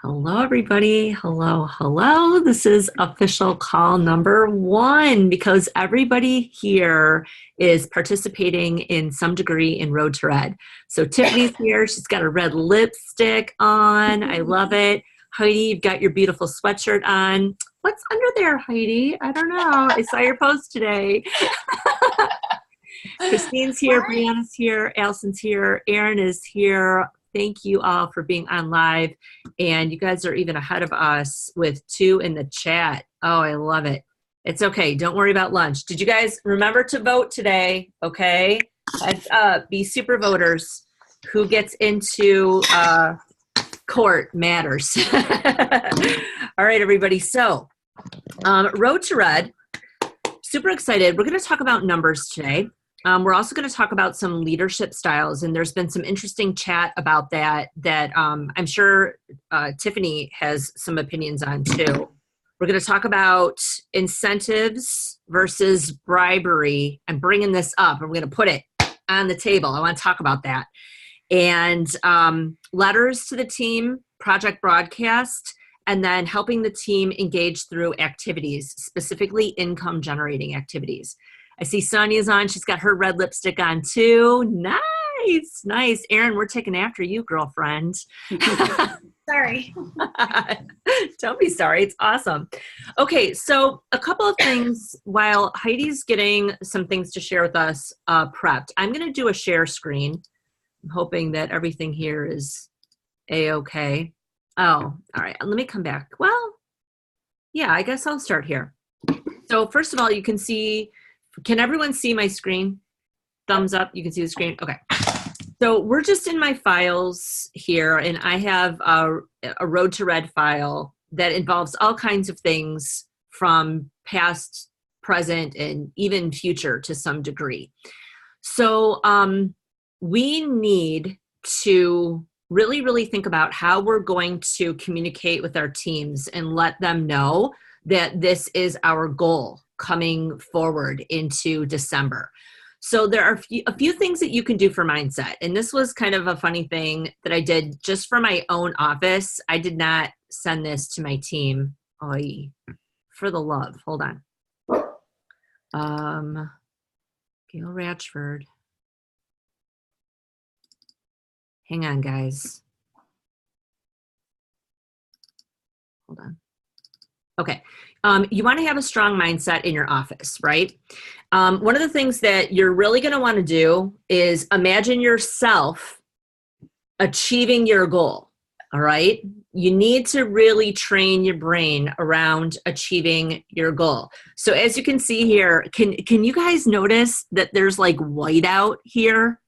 Hello, everybody. Hello, hello. This is official call number one because everybody here is participating in some degree in Road to Red. So Tiffany's here. She's got a red lipstick on. I love it. Heidi, you've got your beautiful sweatshirt on. What's under there, Heidi? I don't know. I saw your post today. Christine's here. What? Brianna's here. Allison's here. Erin is here. Thank you all for being on live. And you guys are even ahead of us with 2 in the chat. Oh, I love it. It's okay. Don't worry about lunch. Did you guys remember to vote today? Okay. Heads up. Be super voters. Who gets into court matters. All right, everybody. So, Road to Red. Super excited. We're going to talk about numbers today. We're also going to talk about some leadership styles, and there's been some interesting chat about that I'm sure Tiffany has some opinions on too. We're going to talk about incentives versus bribery. I'm bringing this up. I'm going to put it on the table. I want to talk about that. And letters to the team, project broadcast, and then helping the team engage through activities, specifically income generating activities. I see Sonia's on. She's got her red lipstick on too. Nice, nice. Erin, we're taking after you, girlfriend. Sorry. Don't be sorry. It's awesome. Okay, so a couple of things while Heidi's getting some things to share with us prepped. I'm going to do a share screen. I'm hoping that everything here is A-okay. Oh, all right. Let me come back. Well, yeah, I guess I'll start here. So first of all, you can see, can everyone see my screen? Thumbs up, you can see the screen? Okay. So we're just in my files here, and I have a Road to Red file that involves all kinds of things from past, present, and even future to some degree. So we need to really, really think about how we're going to communicate with our teams and let them know that this is our goal coming forward into December. So there are a few things that you can do for mindset. And this was kind of a funny thing that I did just for my own office. I did not send this to my team. Oy, for the love, hold on. Gail Ratchford. Hang on, guys. Hold on. Okay. You want to have a strong mindset in your office, right? One of the things that you're really going to want to do is imagine yourself achieving your goal. All right. You need to really train your brain around achieving your goal. So as you can see here, can you guys notice that there's like whiteout here?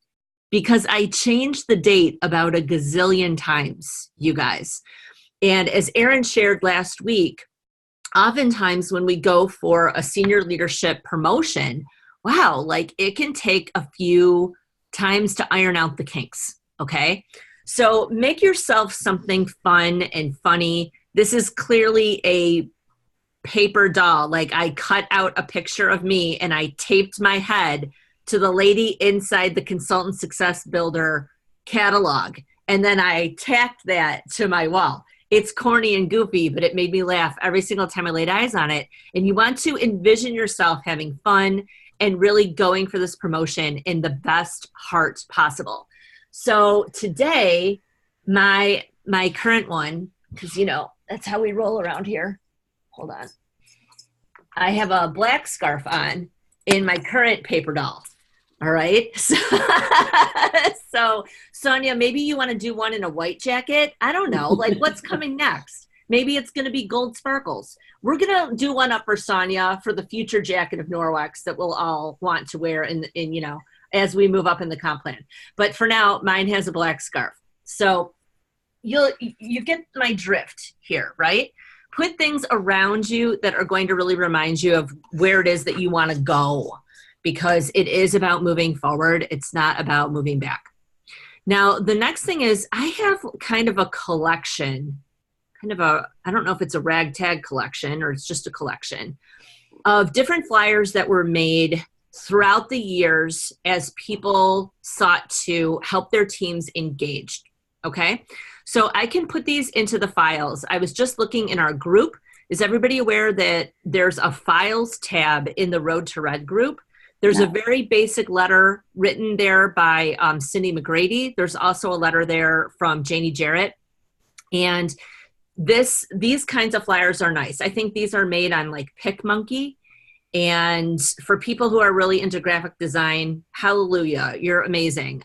Because I changed the date about a gazillion times, you guys. And as Erin shared last week, oftentimes when we go for a senior leadership promotion, wow, like it can take a few times to iron out the kinks, okay? So make yourself something fun and funny. This is clearly a paper doll. Like I cut out a picture of me and I taped my head to the lady inside the Consultant Success Builder catalog. And then I tacked that to my wall. It's corny and goofy, but it made me laugh every single time I laid eyes on it. And you want to envision yourself having fun and really going for this promotion in the best heart possible. So today, my current one, because you know, that's how we roll around here. Hold on. I have a black scarf on in my current paper doll. All right. So Sonia, maybe you want to do one in a white jacket. I don't know. Like what's coming next? Maybe it's going to be gold sparkles. We're going to do one up for Sonia for the future jacket of Norwex that we'll all want to wear in you know, as we move up in the comp plan. But for now, mine has a black scarf. So you get my drift here, right? Put things around you that are going to really remind you of where it is that you want to go, because it is about moving forward. It's not about moving back. Now, the next thing is I have kind of a collection, I don't know if it's a ragtag collection or it's just a collection of different flyers that were made throughout the years as people sought to help their teams engaged. Okay. So I can put these into the files. I was just looking in our group. Is everybody aware that there's a files tab in the Road to Red group? There's a very basic letter written there by Cindy McGrady. There's also a letter there from Janie Jarrett. And these kinds of flyers are nice. I think these are made on like PicMonkey. And for people who are really into graphic design, hallelujah, you're amazing.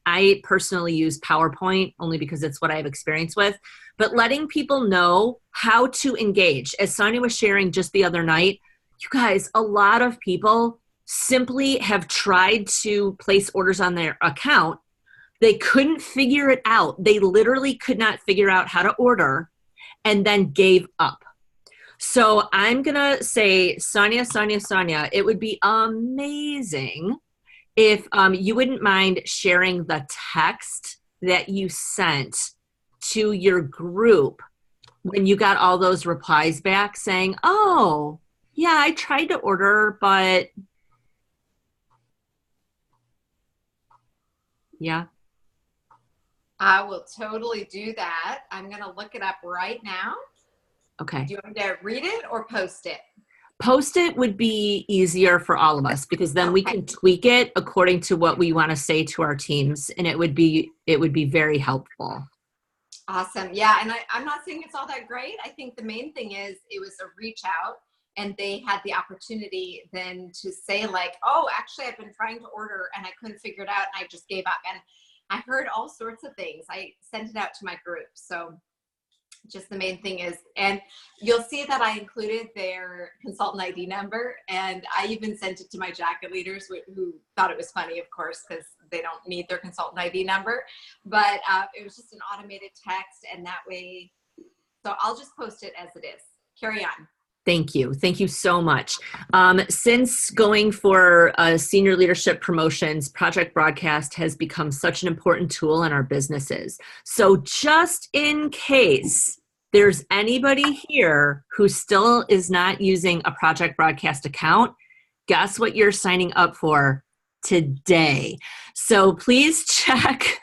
I personally use PowerPoint only because it's what I have experience with, but letting people know how to engage. As Sonia was sharing just the other night, you guys, a lot of people simply have tried to place orders on their account. They couldn't figure it out. They literally could not figure out how to order and then gave up. So I'm going to say, Sonia, it would be amazing if you wouldn't mind sharing the text that you sent to your group when you got all those replies back saying, oh, yeah, I tried to order, but yeah. I will totally do that. I'm going to look it up right now. Okay. Do you want me to read it or post it? Post it would be easier for all of us because then we can tweak it according to what we want to say to our teams, and it would be very helpful. Awesome. Yeah, and I'm not saying it's all that great. I think the main thing is it was a reach out, and they had the opportunity then to say like, oh, actually I've been trying to order and I couldn't figure it out and I just gave up. And I heard all sorts of things. I sent it out to my group. So just the main thing is, and you'll see that I included their consultant ID number, and I even sent it to my jacket leaders who thought it was funny, of course, because they don't need their consultant ID number, but it was just an automated text, and that way, so I'll just post it as it is. Carry on. Thank you. Thank you so much. Since going for senior leadership promotions, Project Broadcast has become such an important tool in our businesses. So just in case there's anybody here who still is not using a Project Broadcast account, guess what you're signing up for today. So please check.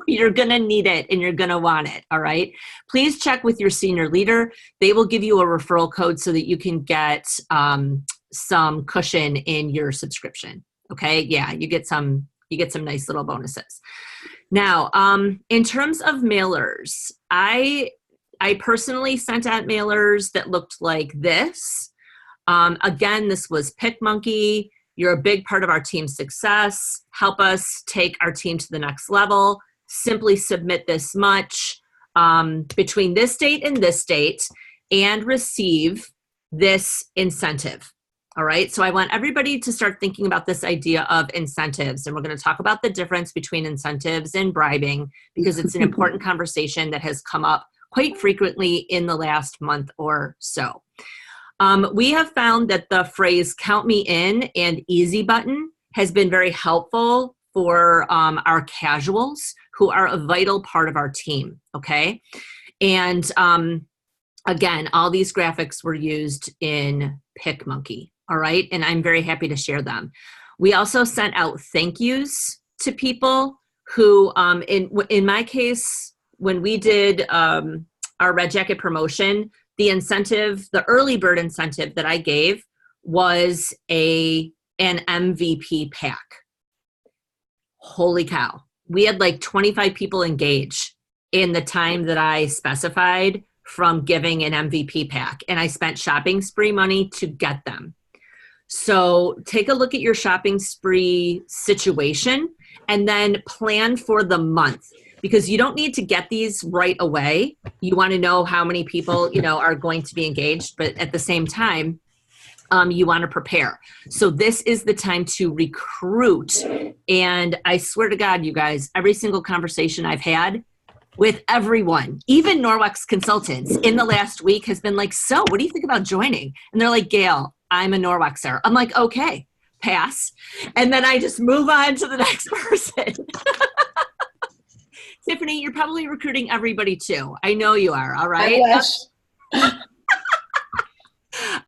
You're going to need it and you're going to want it. All right. Please check with your senior leader. They will give you a referral code so that you can get some cushion in your subscription. Okay. Yeah. You get some nice little bonuses. Now, in terms of mailers, I personally sent out mailers that looked like this. Again, this was PicMonkey. You're a big part of our team's success. Help us take our team to the next level. Simply submit this much between this date and receive this incentive. All right. So I want everybody to start thinking about this idea of incentives. And we're going to talk about the difference between incentives and bribing because it's an important conversation that has come up quite frequently in the last month or so. We have found that the phrase count me in and easy button has been very helpful for our casuals who are a vital part of our team, okay? And again, all these graphics were used in PicMonkey, all right? And I'm very happy to share them. We also sent out thank yous to people who, in my case, when we did our Red Jacket promotion, the incentive, the early bird incentive that I gave was an MVP pack. Holy cow. We had like 25 people engage in the time that I specified from giving an MVP pack. And I spent shopping spree money to get them. So take a look at your shopping spree situation and then plan for the month. Because you don't need to get these right away. You want to know how many people, are going to be engaged, but at the same time, you want to prepare. So this is the time to recruit. And I swear to God, you guys, every single conversation I've had with everyone, even Norwex consultants in the last week has been like, so what do you think about joining? And they're like, Gail, I'm a Norwexer. I'm like, okay, pass. And then I just move on to the next person. Tiffany, you're probably recruiting everybody too. I know you are. All right. I wish.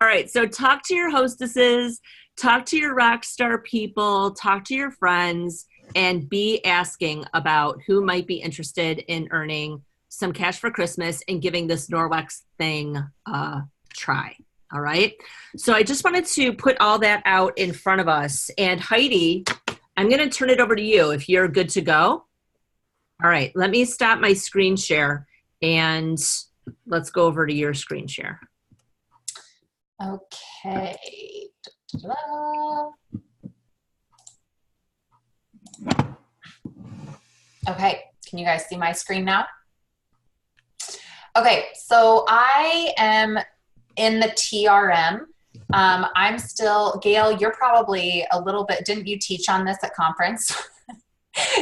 All right. So talk to your hostesses, talk to your rock star people, talk to your friends, and be asking about who might be interested in earning some cash for Christmas and giving this Norwex thing a try. All right. So I just wanted to put all that out in front of us. And Heidi, I'm going to turn it over to you if you're good to go. All right. Let me stop my screen share and let's go over to your screen share. Okay. Da-da-da. Okay, can you guys see my screen now? Okay, so I am in the TRM. I'm still, Gail, you're probably a little bit, didn't you teach on this at conference?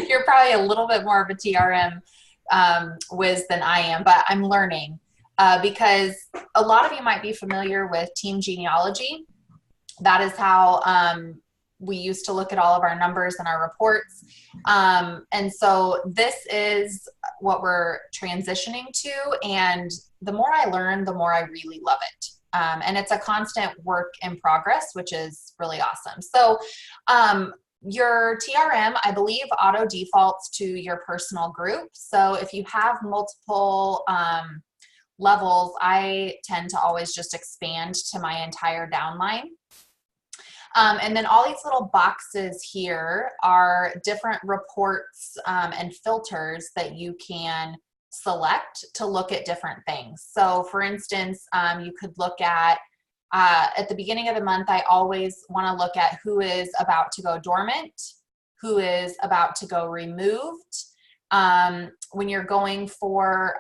You're probably a little bit more of a TRM whiz than I am, but I'm learning because a lot of you might be familiar with team genealogy. That is how we used to look at all of our numbers and our reports. And so this is what we're transitioning to. And the more I learn, the more I really love it. And it's a constant work in progress, which is really awesome. So your TRM, I believe, auto defaults to your personal group. So if you have multiple levels, I tend to always just expand to my entire downline. And then all these little boxes here are different reports and filters that you can select to look at different things. So for instance, you could look at the beginning of the month, I always want to look at who is about to go dormant, who is about to go removed. When you're going for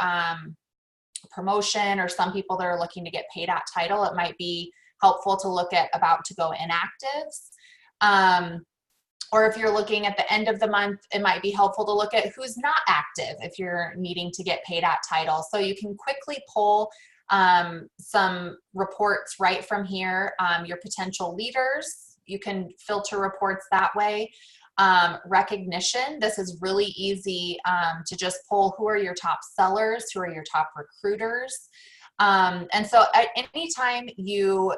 promotion, or some people that are looking to get paid at title, it might be helpful to look at about to go inactives. Or if you're looking at the end of the month, it might be helpful to look at who's not active if you're needing to get paid at title. So you can quickly pull some reports right from here. Your potential leaders, you can filter reports that way. Recognition, this is really easy to just pull who are your top sellers, who are your top recruiters. And so at any time you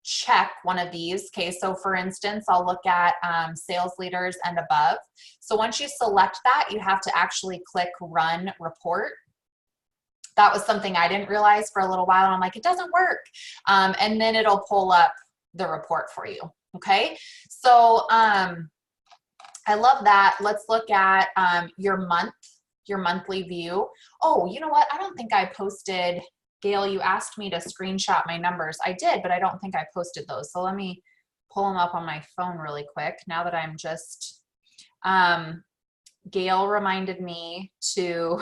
check one of these, okay, so for instance, I'll look at sales leaders and above. So once you select that, you have to actually click run report. That was something I didn't realize for a little while, and I'm like, it doesn't work. And then it'll pull up the report for you, okay? So I love that. Let's look at your monthly view. Oh, you know what? I don't think I posted, Gail, you asked me to screenshot my numbers. I did, but I don't think I posted those. So let me pull them up on my phone really quick now that I'm just, Gail reminded me to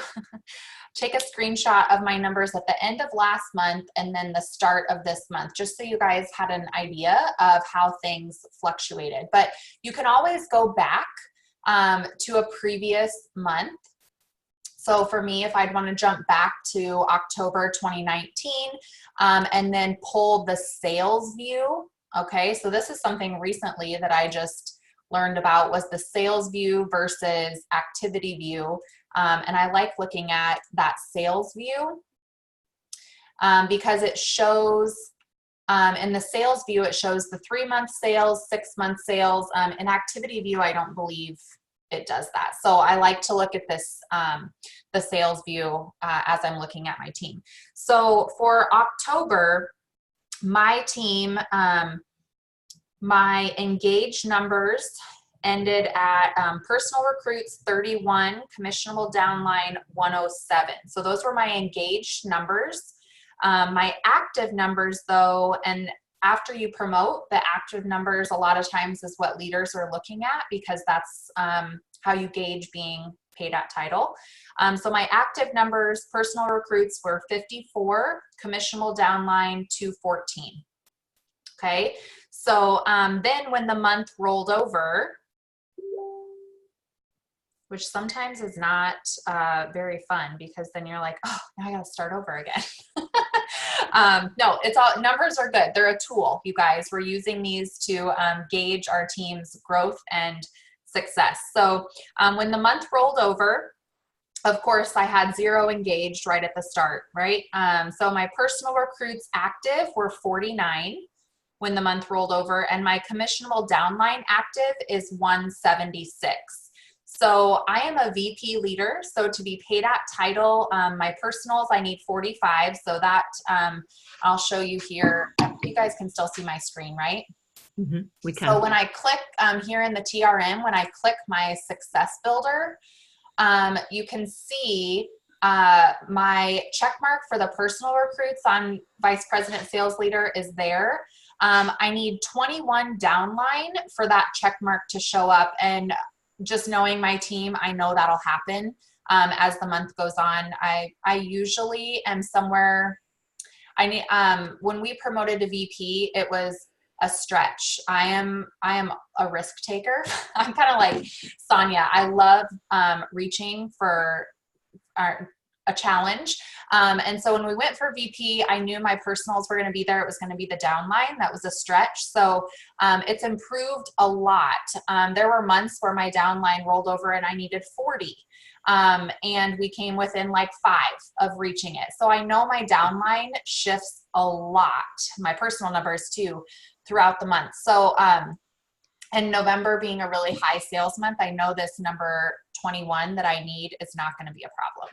take a screenshot of my numbers at the end of last month and then the start of this month, just so you guys had an idea of how things fluctuated. But you can always go back to a previous month. So for me, if I'd want to jump back to October 2019 and then pull the sales view, okay, so this is something recently that I just learned about, was the sales view versus activity view. And I like looking at that sales view because it shows, in the sales view, it shows the 3-month sales, 6-month sales. In activity view, I don't believe it does that. So I like to look at this, the sales view as I'm looking at my team. So for October, my team, my engaged numbers ended at personal recruits 31, commissionable downline 107. So those were my engaged numbers. My active numbers though, and after you promote, the active numbers a lot of times is what leaders are looking at, because that's how you gauge being paid at title. So my active numbers, personal recruits were 54, commissionable downline 214. Okay, so then when the month rolled over, which sometimes is not very fun, because then you're like, oh, now I gotta start over again. No, it's all, numbers are good. They're a tool, you guys. We're using these to gauge our team's growth and success. So when the month rolled over, of course, I had 0 engaged right at the start, right? So my personal recruits active were 49 when the month rolled over, and my commissionable downline active is 176. So I am a VP leader. So to be paid at title, my personals, I need 45. So that I'll show you here. You guys can still see my screen, right? Mm-hmm. We can. So when I click here in the TRM, when I click my success builder, you can see my check mark for the personal recruits on vice president sales leader is there. I need 21 downline for that check mark to show up, and just knowing my team, I know that'll happen as the month goes on. I usually am somewhere. I need when we promoted to VP, it was a stretch. I am a risk taker. I'm kind of like Sonia. I love reaching for a challenge. And so when we went for VP, I knew my personals were going to be there. It was going to be the downline. That was a stretch. So it's improved a lot. There were months where my downline rolled over and I needed 40. And we came within like 5 of reaching it. So I know my downline shifts a lot, my personal numbers too, throughout the month. So, and November being a really high sales month, I know this number 21 that I need is not going to be a problem.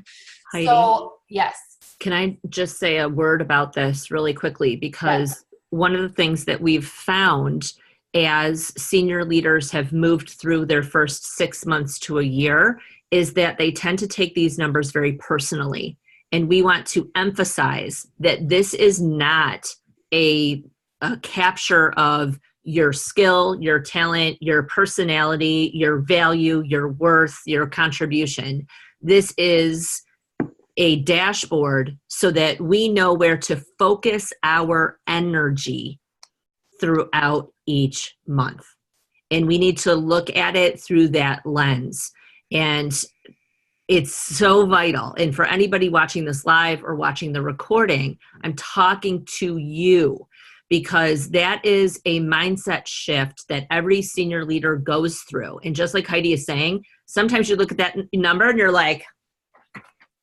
Heidi, so yes. Can I just say a word about this really quickly? Because one of the things that we've found as senior leaders have moved through their first 6 months to a year is that they tend to take these numbers very personally. And we want to emphasize that this is not a capture of your skill, your talent, your personality, your value, your worth, your contribution. This is a dashboard so that we know where to focus our energy throughout each month. And we need to look at it through that lens. And it's so vital. And for anybody watching this live or watching the recording, I'm talking to you, because that is a mindset shift that every senior leader goes through. And just like Heidi is saying, sometimes you look at that number and you're like,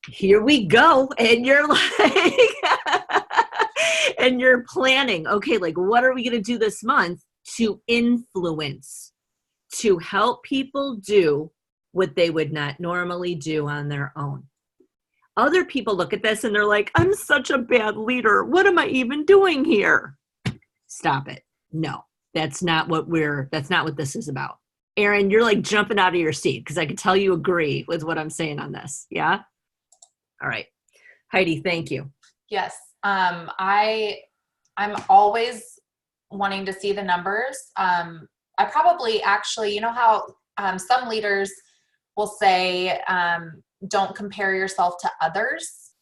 here we go. And you're like, and you're planning, okay, like what are we going to do this month to influence, to help people do what they would not normally do on their own. Other people look at this and they're like, I'm such a bad leader. What am I even doing here? Stop it. No, that's not what this is about. Erin, you're like jumping out of your seat because I can tell you agree with what I'm saying on this. Yeah. All right. Heidi, thank you. Yes. I'm always wanting to see the numbers. I probably actually, you know how some leaders will say, don't compare yourself to others.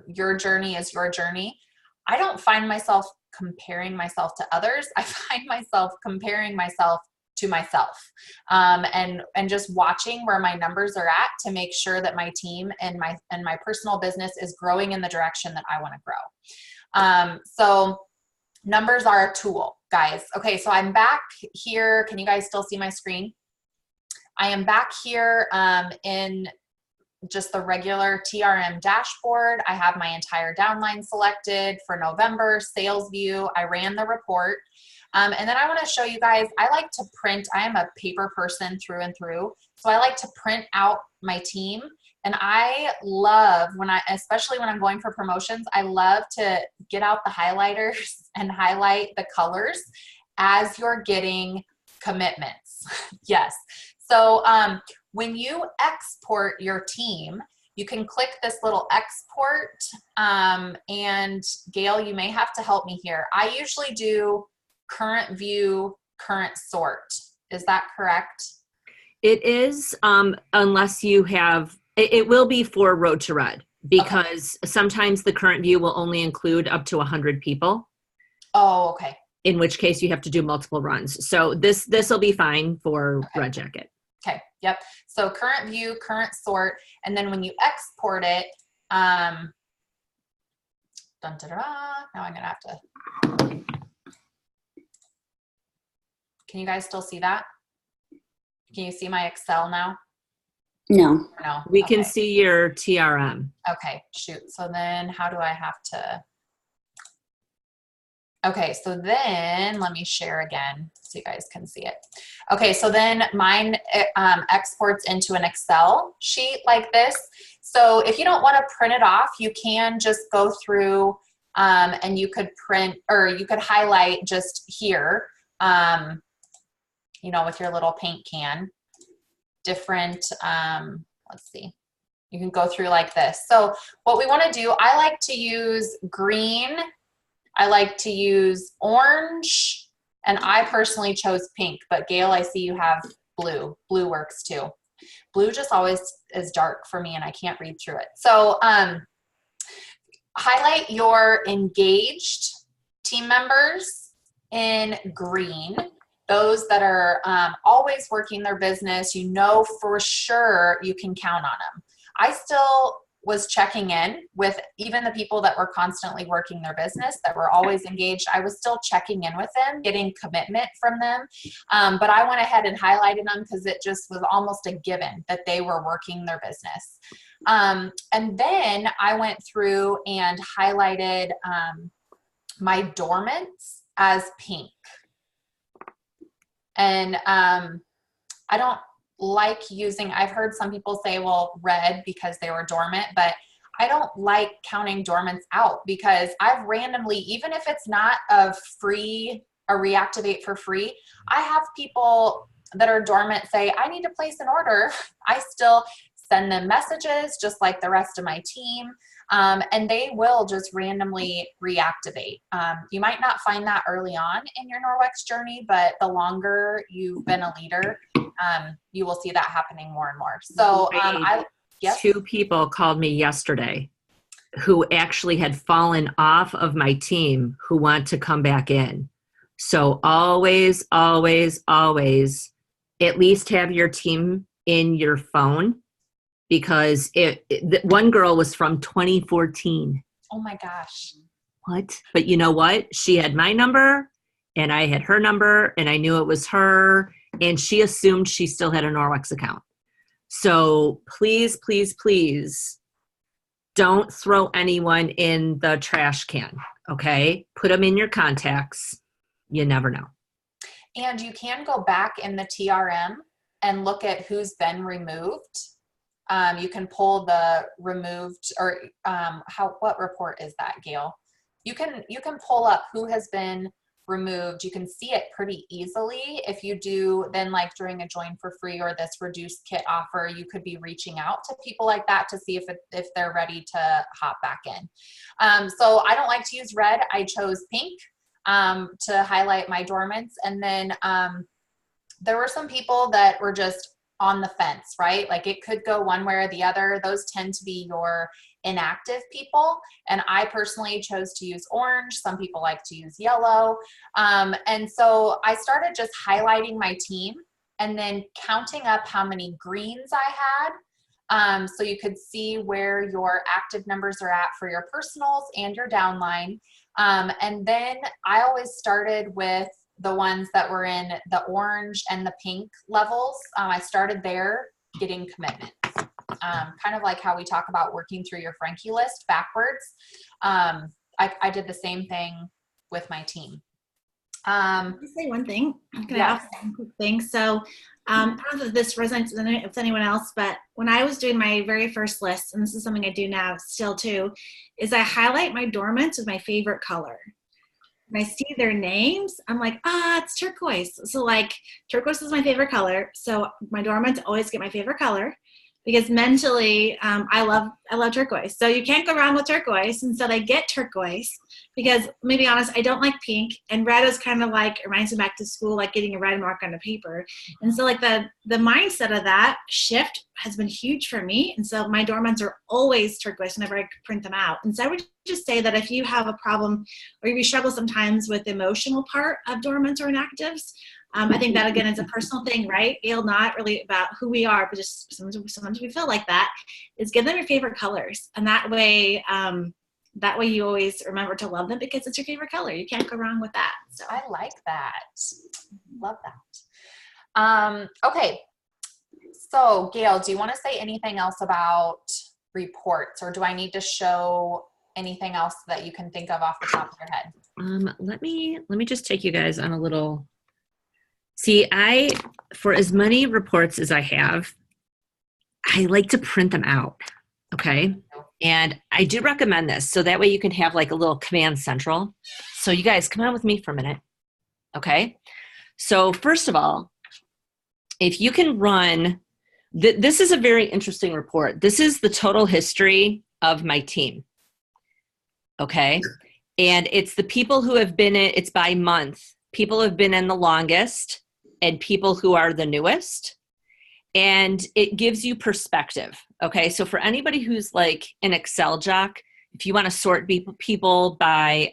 Your journey is your journey. I don't find myself comparing myself to others. I find myself comparing myself to myself, and just watching where my numbers are at to make sure that my team and my personal business is growing in the direction that I want to grow. So numbers are a tool, guys. Okay, so I'm back here. Can you guys still see my screen? I am back here in just the regular TRM dashboard. I have my entire downline selected for November, sales view. I ran the report. And then I want to show you guys, I like to print. I am a paper person through and through. So I like to print out my team. And I love especially when I'm going for promotions, I love to get out the highlighters and highlight the colors as you're getting commitments. Yes. So when you export your team, you can click this little export, and Gail, you may have to help me here. I usually do current view, current sort. Is that correct? It is, unless you have, it will be for Road to Red, because sometimes the current view will only include up to 100 people. Oh, okay. In which case you have to do multiple runs. So this will be fine for Red Jacket. Okay. Yep. So current view, current sort, and then when you export it, now I'm gonna have to. Can you guys still see that? Can you see my Excel now? No. No. We can see your TRM. Okay. Shoot. So then how do I have to? Okay, so then let me share again so you guys can see it. Okay, so then mine exports into an Excel sheet like this. So if you don't want to print it off, you can just go through and you could print, or you could highlight just here, you know, with your little paint can, different, let's see, you can go through like this. So what we want to do, I like to use green, I like to use orange, and I personally chose pink, but Gail, I see you have blue. Blue works too. Blue just always is dark for me and I can't read through it. So highlight your engaged team members in green. Those that are always working their business, you know for sure you can count on them. I still was checking in with even the people that were constantly working their business, that were always engaged. I was still checking in with them, getting commitment from them. But I went ahead and highlighted them because it just was almost a given that they were working their business. And then I went through and highlighted my dormants as pink. And I don't like using, I've heard some people say, well, red because they were dormant, but I don't like counting dormants out because I've randomly, even if it's not a reactivate for free, I have people that are dormant say, I need to place an order. I still send them messages just like the rest of my team. And they will just randomly reactivate. You might not find that early on in your Norwex journey, but the longer you've been a leader, you will see that happening more and more. So yes? 2 people called me yesterday who actually had fallen off of my team who want to come back in. So always, always, always at least have your team in your phone, because one girl was from 2014. Oh my gosh. What? But you know what? She had my number and I had her number and I knew it was her, and she assumed she still had a Norwex account. So please, please, please don't throw anyone in the trash can, okay? Put them in your contacts. You never know. And you can go back in the TRM and look at who's been removed. You can pull the removed, or what report is that, Gail? You can pull up who has been removed. You can see it pretty easily. If you do, then like during a join for free or this reduced kit offer, you could be reaching out to people like that to see if they're ready to hop back in. So I don't like to use red. I chose pink to highlight my dormants. And then there were some people that were just on the fence, right? Like it could go one way or the other. Those tend to be your inactive people. And I personally chose to use orange. Some people like to use yellow. And so I started just highlighting my team and then counting up how many greens I had. So you could see where your active numbers are at for your personals and your downline. And then I always started with the ones that were in the orange and the pink levels. I started there getting commitment. Kind of like how we talk about working through your Frankie list backwards. I did the same thing with my team. Can I say one thing? I'm going to Yes. ask one quick thing. So I don't know if this resonates with anyone else, but when I was doing my very first list, and this is something I do now still too, is I highlight my dormants with my favorite color. When I see their names, I'm like, it's turquoise. So like turquoise is my favorite color. So my dormants always get my favorite color because mentally I love turquoise. So you can't go wrong with turquoise. And so I get turquoise because, maybe honest, I don't like pink, and red is kind of like, it reminds me back to school, like getting a red mark on the paper. And so like the mindset of that shift has been huge for me. And so my dormants are always turquoise whenever I print them out. And so I would just say that if you have a problem or if you struggle sometimes with the emotional part of dormants or inactives, I think that again is a personal thing, right? Gail, not really about who we are, but just sometimes we feel like that, is give them your favorite colors. And that way you always remember to love them because it's your favorite color. You can't go wrong with that. So I like that. Love that. Okay. So Gail, do you want to say anything else about reports, or do I need to show anything else that you can think of off the top of your head? Let me just take you guys on a little. See, for as many reports as I have, I like to print them out. Okay. And I do recommend this. So that way you can have like a little command central. So you guys come on with me for a minute. Okay. So first of all, if you can run, this is a very interesting report. This is the total history of my team. Okay. And it's the people who have been in, it's by month, people who have been in the longest and people who are the newest. And it gives you perspective. Okay. So for anybody who's like an Excel jock, if you want to sort people by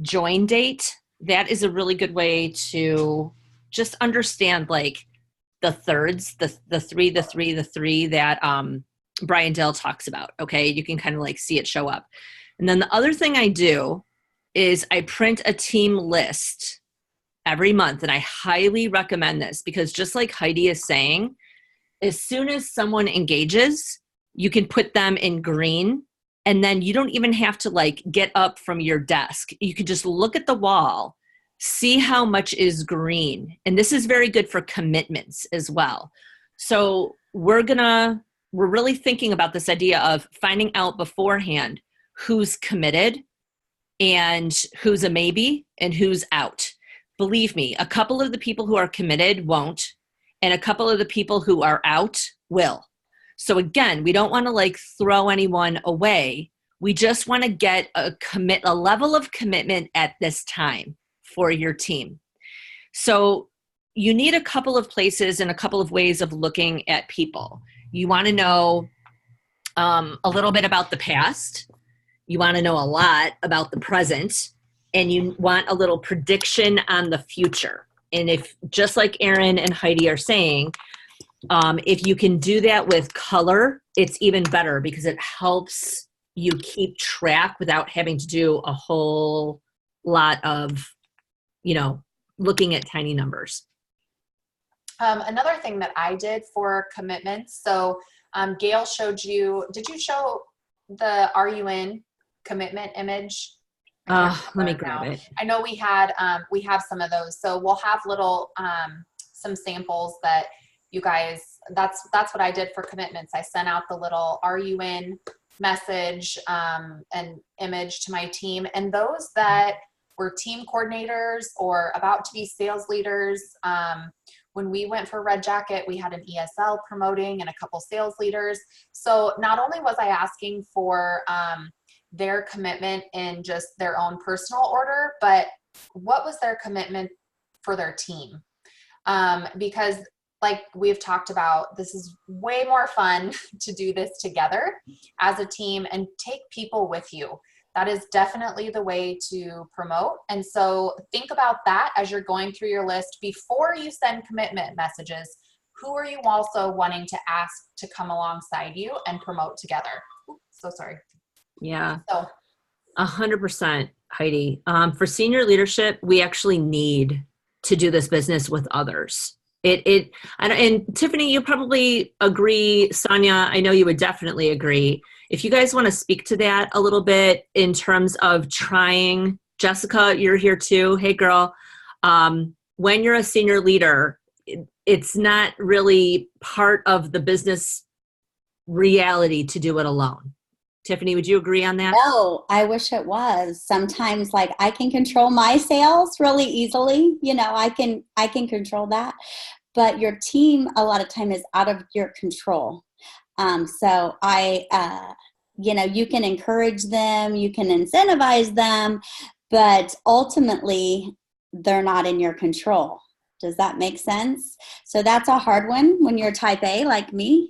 join date, that is a really good way to just understand like the thirds, the three that Brian Dell talks about. Okay. You can kind of like see it show up. And then the other thing I do is I print a team list every month. And I highly recommend this because just like Heidi is saying, as soon as someone engages, you can put them in green and then you don't even have to like get up from your desk. You can just look at the wall, see how much is green. And this is very good for commitments as well. So we're really thinking about this idea of finding out beforehand who's committed and who's a maybe and who's out. Believe me, a couple of the people who are committed won't, and a couple of the people who are out will. So again, we don't want to like throw anyone away. We just want to get a level of commitment at this time for your team. So you need a couple of places and a couple of ways of looking at people. You want to know a little bit about the past. You want to know a lot about the present. And you want a little prediction on the future. And if, just like Erin and Heidi are saying, if you can do that with color, it's even better because it helps you keep track without having to do a whole lot of, looking at tiny numbers. Another thing that I did for commitments. So Gail showed you, did you show the Are You In commitment image? Let me grab it. I know we have some of those. So we'll have little, some samples that you guys, that's what I did for commitments. I sent out the little Are You In message and image to my team. And those that were team coordinators or about to be sales leaders, when we went for Red Jacket, we had an ESL promoting and a couple sales leaders. So not only was I asking for their commitment in just their own personal order, but what was their commitment for their team? Because like we've talked about, this is way more fun to do this together as a team and take people with you. That is definitely the way to promote. And so think about that as you're going through your list before you send commitment messages. Who are you also wanting to ask to come alongside you and promote together? Oops, so sorry. Yeah. So 100%, Heidi. For senior leadership, we actually need to do this business with others. And Tiffany, you probably agree. Sonia, I know you would definitely agree. If you guys want to speak to that a little bit in terms of trying, Jessica, you're here too. Hey girl. When you're a senior leader, it's not really part of the business reality to do it alone. Tiffany, would you agree on that? No, I wish it was. Sometimes like I can control my sales really easily. I can control that, but your team a lot of time is out of your control. So you can encourage them, you can incentivize them, but ultimately they're not in your control. Does that make sense? So that's a hard one when you're type A like me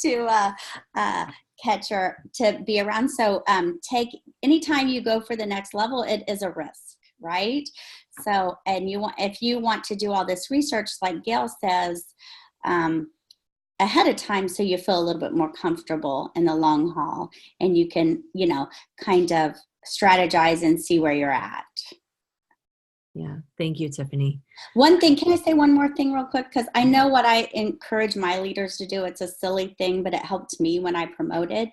to to be around. So anytime you go for the next level, it is a risk, right? So, if you want to do all this research, like Gail says, ahead of time, so you feel a little bit more comfortable in the long haul and you can, kind of strategize and see where you're at. Yeah. Thank you, Tiffany. One thing, can I say one more thing real quick? Because I know what I encourage my leaders to do. It's a silly thing, but it helped me when I promoted.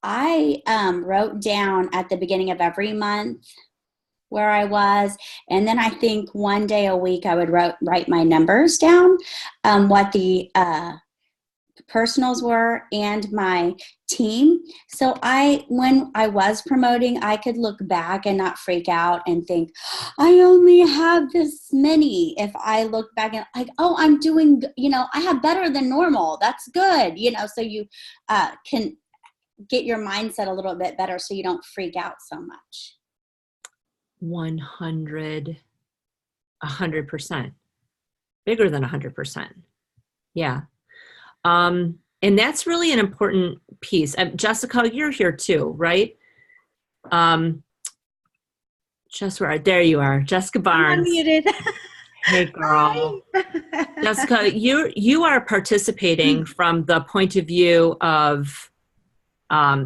I wrote down at the beginning of every month where I was. And then I think one day a week I would write my numbers down, what the personals were and my team. So when I was promoting, I could look back and not freak out and think, I only have this many. If I look back and like, oh, I'm doing, I have better than normal. That's good. So you can get your mindset a little bit better so you don't freak out so much. 100%. Bigger than 100%. Yeah. And that's really an important piece. Jessica, you're here too, right? There you are, Jessica Barnes. I'm unmuted. Hey, girl. Jessica, you are participating from the point of view of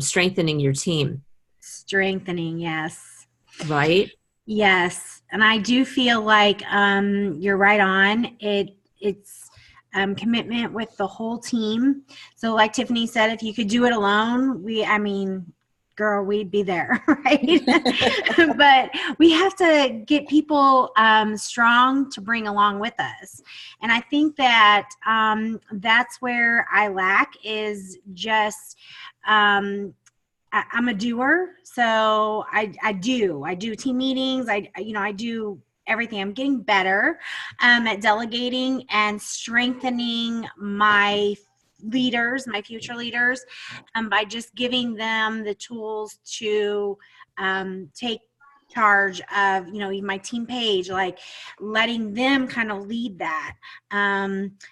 strengthening your team. Strengthening, yes. Right? Yes. And I do feel like you're right on. It's commitment with the whole team. So like Tiffany said, if you could do it alone, girl, we'd be there, right? But we have to get people strong to bring along with us. And I think that that's where I lack is just, I'm a doer. So I do team meetings. I do everything. I'm getting better at delegating and strengthening my leaders, my future leaders, by just giving them the tools to take charge of, my team page, like letting them kind of lead that.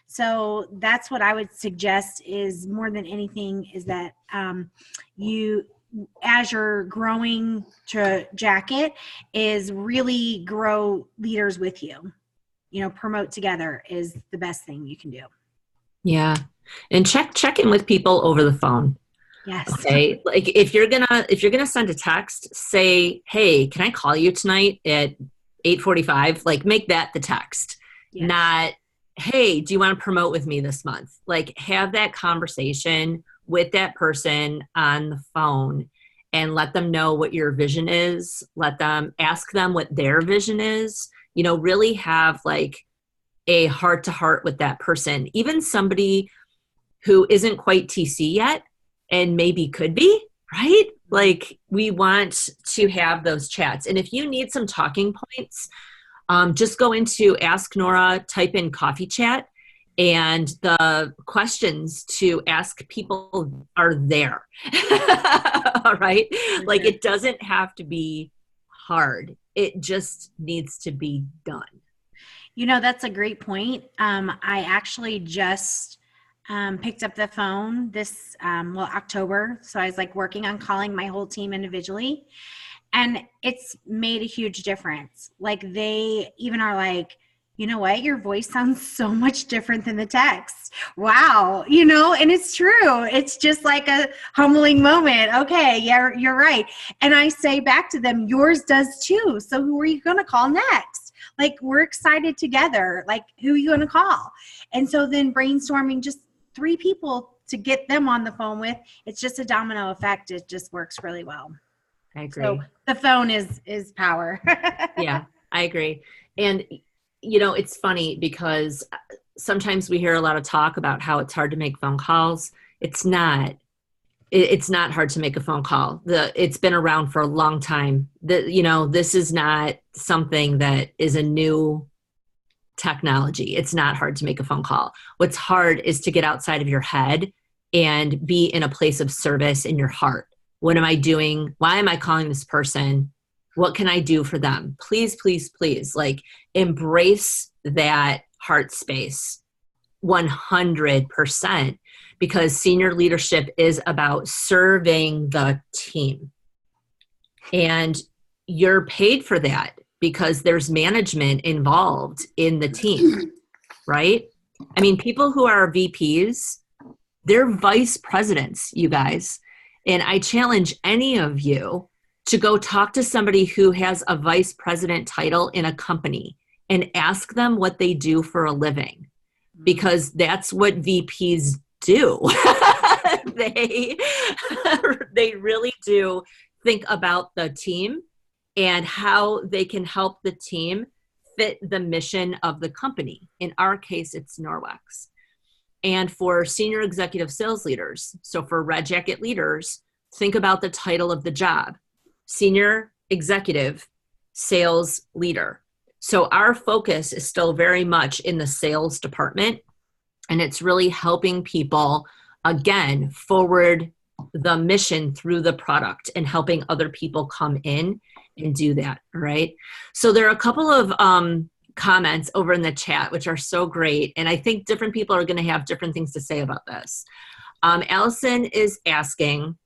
So that's what I would suggest is more than anything is that as you're growing to Jacket is really grow leaders with you. Promote together is the best thing you can do. Yeah. And check in with people over the phone. Yes. Okay. Like if you're gonna send a text, say, hey, can I call you tonight at 8:45? Like make that the text. Yes. Not, hey, do you want to promote with me this month? Like have that conversation with that person on the phone and let them know what your vision is. Ask them what their vision is, really have like a heart to heart with that person, even somebody who isn't quite TC yet and maybe could be, right? Like we want to have those chats. And if you need some talking points, just go into Ask Nora, type in coffee chat, and the questions to ask people are there. All right. Okay. Like it doesn't have to be hard. It just needs to be done. That's a great point. I actually just picked up the phone this October. So I was like working on calling my whole team individually, and it's made a huge difference. Like they even are like, you know what? Your voice sounds so much different than the text. Wow. And it's true. It's just like a humbling moment. Okay. Yeah, you're right. And I say back to them, yours does too. So who are you going to call next? Like we're excited together. Like who are you going to call? And so then brainstorming just 3 people to get them on the phone with, it's just a domino effect. It just works really well. I agree. So the phone is power. Yeah, I agree. And it's funny because sometimes we hear a lot of talk about how it's hard to make phone calls. It's not. It's not hard to make a phone call. It's been around for a long time. This is not something that is a new technology. It's not hard to make a phone call. What's hard is to get outside of your head and be in a place of service in your heart. What am I doing? Why am I calling this person? What can I do for them? Please, please, please, like embrace that heart space 100%, because senior leadership is about serving the team. And you're paid for that because there's management involved in the team, right? I mean, people who are VPs, they're vice presidents, you guys. And I challenge any of you to go talk to somebody who has a vice president title in a company and ask them what they do for a living, because that's what VPs do. they they really do think about the team and how they can help the team fit the mission of the company. In our case, it's Norwex. And for senior executive sales leaders, so for Red Jacket leaders, think about the title of the job, Senior Executive Sales Leader. So our focus is still very much in the sales department, and it's really helping people, again, forward the mission through the product and helping other people come in and do that, right? So there are a couple of comments over in the chat, which are so great. And I think different people are going to have different things to say about this. Allison is asking,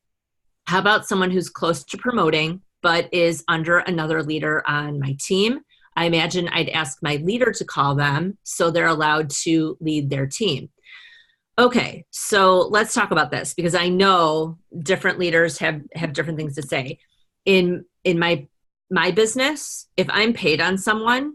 how about someone who's close to promoting, but is under another leader on my team? I imagine I'd ask my leader to call them so they're allowed to lead their team. Okay, so let's talk about this because I know different leaders have different things to say. In my business, if I'm paid on someone,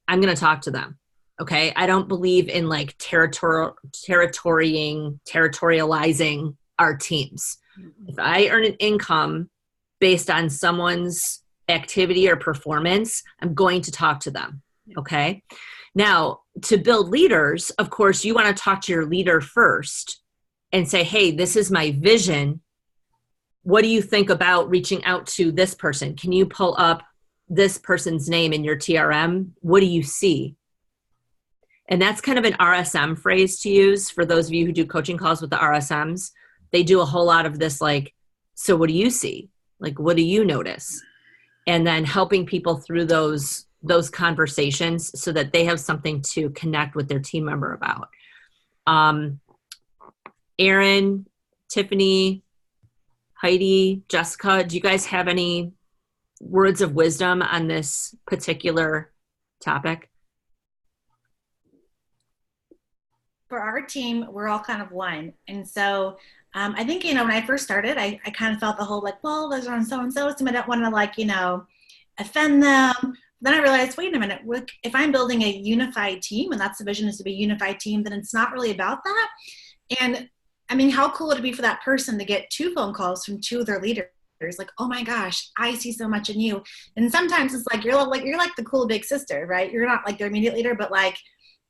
I'm going to talk to them. Okay, I don't believe in like territorializing our teams. If I earn an income based on someone's activity or performance, I'm going to talk to them. Okay. Now, to build leaders, of course, you want to talk to your leader first and say, hey, this is my vision. What do you think about reaching out to this person? Can you pull up this person's name in your TRM? What do you see? And that's kind of an RSM phrase to use for those of you who do coaching calls with the RSMs. They do a whole lot of this, like, so what do you see? Like, what do you notice? And then helping people through those conversations so that they have something to connect with their team member about. Erin, Tiffany, Heidi, Jessica, do you guys have any words of wisdom on this particular topic? For our team, we're all kind of one. And so I think, when I first started, I kind of felt the whole like, well, those are on so-and-so, so I don't want to like, offend them. Then I realized, wait a minute, look, if I'm building a unified team and that's the vision is to be a unified team, then it's not really about that. And I mean, how cool would it be for that person to get 2 phone calls from 2 of their leaders? Like, oh my gosh, I see so much in you. And sometimes it's like, you're like the cool big sister, right? You're not like their immediate leader, but like,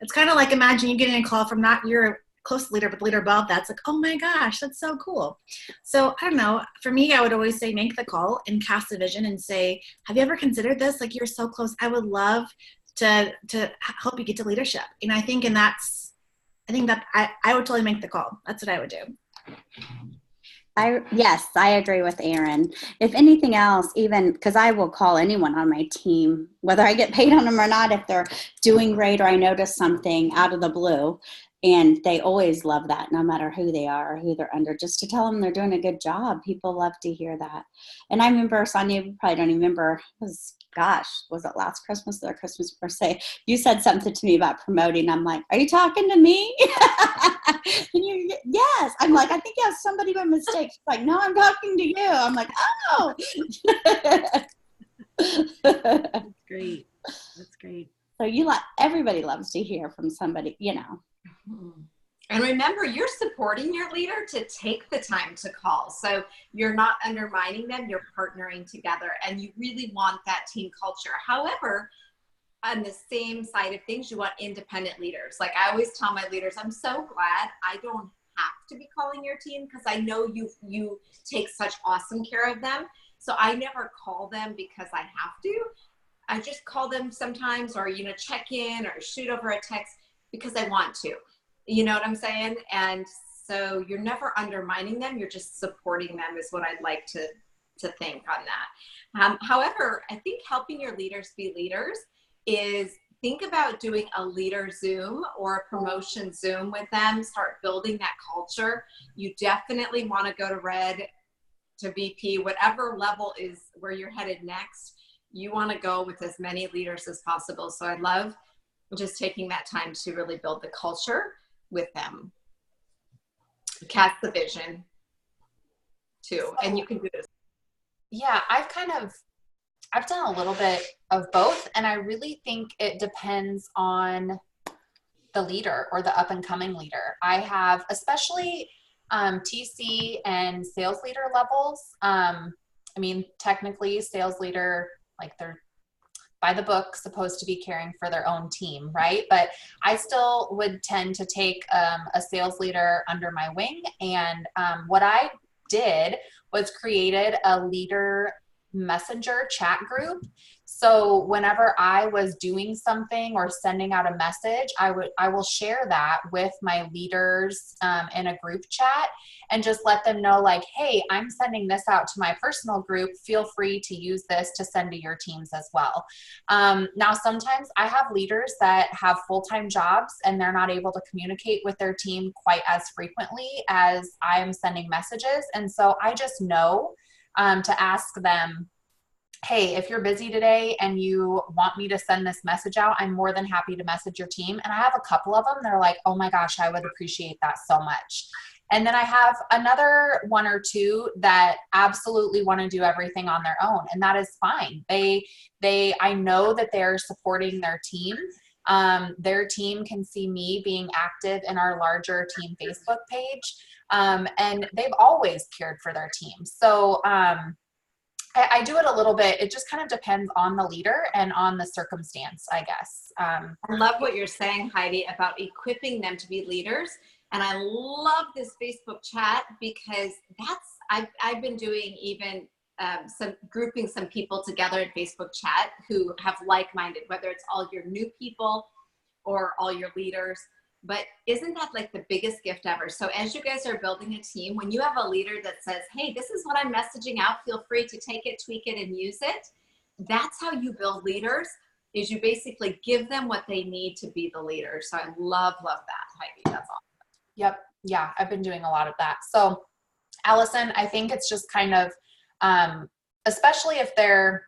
it's kind of like, imagine you getting a call from not your close leader, but the leader above that's like, oh my gosh, that's so cool. So I don't know, for me, I would always say, make the call and cast a vision and say, have you ever considered this? Like, you're so close. I would love to help you get to leadership. And I think that I would totally make the call. That's what I would do. Yes, I agree with Erin. If anything else, even because I will call anyone on my team, whether I get paid on them or not, if they're doing great or I notice something out of the blue. And they always love that, no matter who they are or who they're under, just to tell them they're doing a good job. People love to hear that. And I remember, Sonia, you probably don't even remember, was it last Christmas or Christmas birthday? You said something to me about promoting. I'm like, are you talking to me? And yes. I'm like, I think you have somebody by mistake. She's like, no, I'm talking to you. I'm like, oh. That's great. That's great. So everybody loves to hear from somebody, And remember, you're supporting your leader to take the time to call. So you're not undermining them, you're partnering together, and you really want that team culture. However, on the same side of things, you want independent leaders. Like I always tell my leaders, I'm so glad I don't have to be calling your team because I know you take such awesome care of them. So I never call them because I have to. I just call them sometimes or, check in or shoot over a text because I want to. You know what I'm saying? And so you're never undermining them. You're just supporting them is what I'd like to think on that. However, I think helping your leaders be leaders is think about doing a leader Zoom or a promotion Zoom with them. Start building that culture. You definitely want to go to Red, to VP, whatever level is where you're headed next. You want to go with as many leaders as possible. So I love just taking that time to really build the culture with them. Cast the vision too. And you can do this. Yeah, I've done a little bit of both, and I really think it depends on the leader or the up and coming leader. I have, especially TC and sales leader levels. I mean, technically sales leader, like they're by the book supposed to be caring for their own team, right? But I still would tend to take a sales leader under my wing. And what I did was created a leader messenger chat group. So whenever I was doing something or sending out a message, I will share that with my leaders in a group chat and just let them know like, hey, I'm sending this out to my personal group. Feel free to use this to send to your teams as well. Now, sometimes I have leaders that have full-time jobs and they're not able to communicate with their team quite as frequently as I'm sending messages. And so I just know to ask them, hey, if you're busy today and you want me to send this message out, I'm more than happy to message your team. And I have a couple of them that are like, oh my gosh, I would appreciate that so much. And then I have another one or two that absolutely want to do everything on their own. And that is fine. I know that they're supporting their team. Their team can see me being active in our larger team Facebook page. And they've always cared for their team. So, I do it a little bit. It just kind of depends on the leader and on the circumstance, I guess. I love what you're saying, Heidi, about equipping them to be leaders. And I love this Facebook chat because I've been doing even grouping some people together in Facebook chat who have like-minded, whether it's all your new people or all your leaders. But isn't that like the biggest gift ever? So as you guys are building a team, when you have a leader that says, hey, this is what I'm messaging out, feel free to take it, tweak it, and use it. That's how you build leaders, is you basically give them what they need to be the leader. So I love that, Heidi. That's awesome. Yep. Yeah, I've been doing a lot of that. So Allison, I think it's just kind of, especially if they're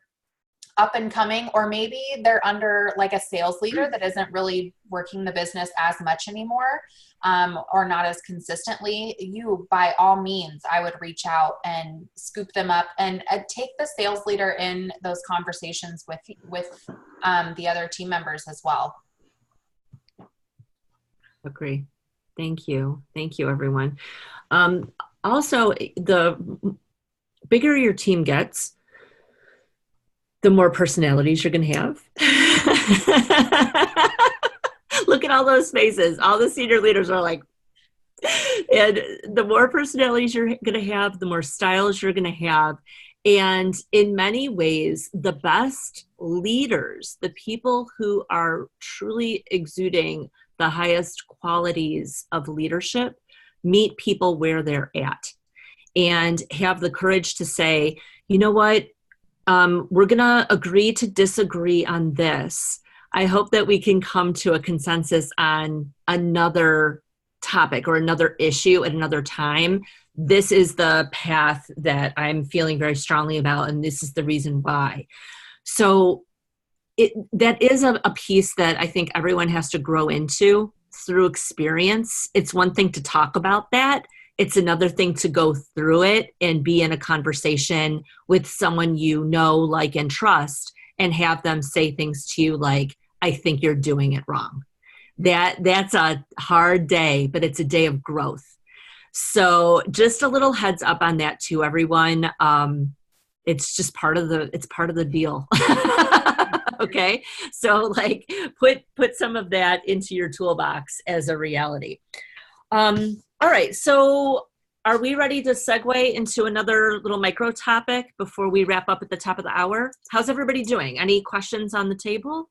up and coming, or maybe they're under like a sales leader that isn't really working the business as much anymore, or not as consistently, you, by all means, I would reach out and scoop them up and take the sales leader in those conversations with the other team members as well. Agree. Thank you. Thank you, everyone. Also, the bigger your team gets, the more personalities you're going to have. Look at all those faces. All the senior leaders are like, and the more personalities you're going to have, the more styles you're going to have. And in many ways, the best leaders, the people who are truly exuding the highest qualities of leadership, meet people where they're at and have the courage to say, you know what? We're going to agree to disagree on this. I hope that we can come to a consensus on another topic or another issue at another time. This is the path that I'm feeling very strongly about, and this is the reason why. So that is a piece that I think everyone has to grow into through experience. It's one thing to talk about that. It's another thing to go through it and be in a conversation with someone you know, like, and trust, and have them say things to you like, I think you're doing it wrong. That's a hard day, but it's a day of growth. So just a little heads up on that too, everyone. It's just part of the deal. Okay. So like put some of that into your toolbox as a reality. All right, so are we ready to segue into another little micro topic before we wrap up at the top of the hour? How's everybody doing? Any questions on the table?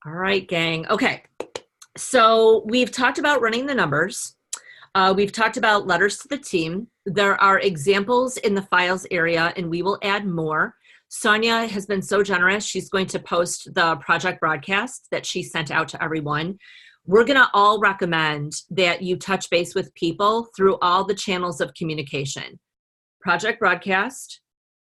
All right, gang. Okay, so we've talked about running the numbers. We've talked about letters to the team. There are examples in the files area, and we will add more. Sonia has been so generous. She's going to post the project broadcast that she sent out to everyone. We're going to all recommend that you touch base with people through all the channels of communication. Project broadcast,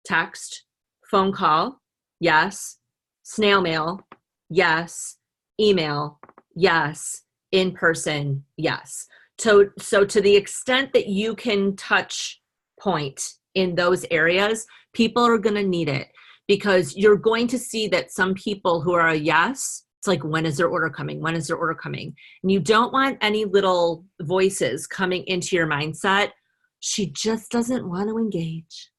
text, phone call, yes. Snail mail, yes. Email, yes. In person, yes. So to the extent that you can touch point in those areas, people are going to need it, because you're going to see that some people who are a yes It's like, when is their order coming? When is their order coming? And you don't want any little voices coming into your mindset. She just doesn't want to engage.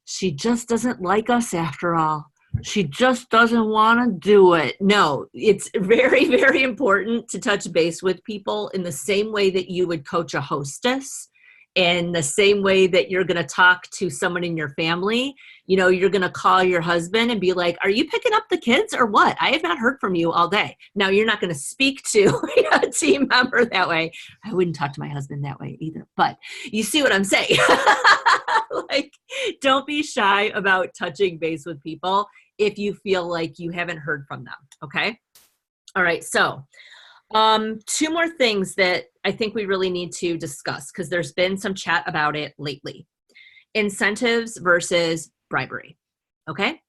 She just doesn't like us after all. She just doesn't want to do it. No, it's very, very important to touch base with people in the same way that you would coach a hostess, in the same way that you're going to talk to someone in your family. You know, you're going to call your husband and be like, are you picking up the kids or what? I have not heard from you all day. Now, you're not going to speak to a team member that way. I wouldn't talk to my husband that way either, but you see what I'm saying? Like, don't be shy about touching base with people if you feel like you haven't heard from them. Okay. All right. So, two more things that I think we really need to discuss, because there's been some chat about it lately. Incentives versus bribery. Okay.